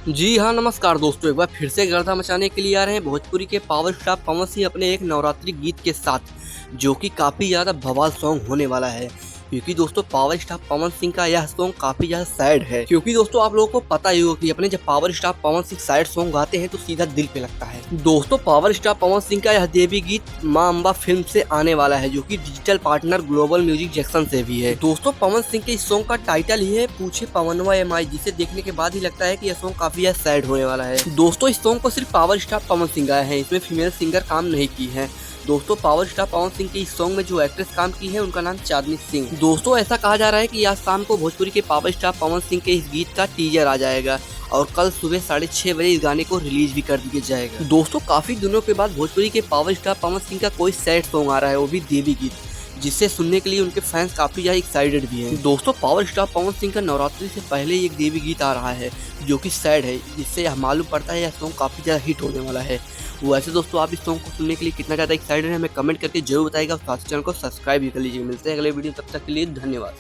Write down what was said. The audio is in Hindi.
जी हाँ, नमस्कार दोस्तों। एक बार फिर से गर्दा मचाने के लिए आ रहे हैं भोजपुरी के पावर स्टार पवन सिंह अपने एक नवरात्रि गीत के साथ, जो कि काफ़ी ज़्यादा बवाल सॉन्ग होने वाला है। क्योंकि दोस्तों पावर स्टार पवन सिंह का यह सॉन्ग काफ़ी ज़्यादा सैड है। क्योंकि दोस्तों आप लोगों को पता ही होगा कि अपने जब power star Pawan Singh sad song गाते हैं तो सीधा दिल पे लगता है। दोस्तों पावर स्टार पवन सिंह का यह देवी गीत माँ अम्बा फिल्म से आने वाला है, जो कि digital partner global music Jackson से भी है। दोस्तों पवन सिंह के इस सॉन्ग का टाइटल ही है पूछे पवनवा एमआई, जिसे देखने के बाद ही लगता है कि यह सॉन्ग काफी सैड होने वाला है। दोस्तों इस सॉन्ग को सिर्फ पावर स्टार पवन सिंह गाए हैं, इसमें फीमेल सिंगर काम नहीं की है। दोस्तों पावर स्टार पवन सिंह के इस सॉन्ग में जो एक्ट्रेस काम की है उनका नाम चांदनी सिंह। दोस्तों ऐसा कहा जा रहा है कि आज शाम को भोजपुरी के पावर स्टार पवन सिंह के इस गीत का टीजर आ जाएगा और कल सुबह 6:30 बजे इस गाने को रिलीज भी कर दिया जाएगा। दोस्तों काफी दिनों के बाद भोजपुरी के पावर स्टार पवन सिंह का कोई सैड सॉन्ग आ रहा है, वो भी देवी गीत, जिसे सुनने के लिए उनके फैंस काफी ज्यादा एक्साइटेड भी हैं। दोस्तों पावर स्टार पवन सिंह का नवरात्रि से पहले एक देवी गीत आ रहा है जो कि सैड है, जिससे यह मालूम पड़ता है यह सॉन्ग काफी ज्यादा हिट होने वाला है। वैसे दोस्तों आप इस सॉन्ग को सुनने के लिए कितना ज्यादा एक्साइटेड है हमें कमेंट करके जरूर बताइएगा। साथ ही चैनल को सब्सक्राइब भी कर लीजिए। मिलते हैं अगले वीडियो, तब तक के लिए धन्यवाद।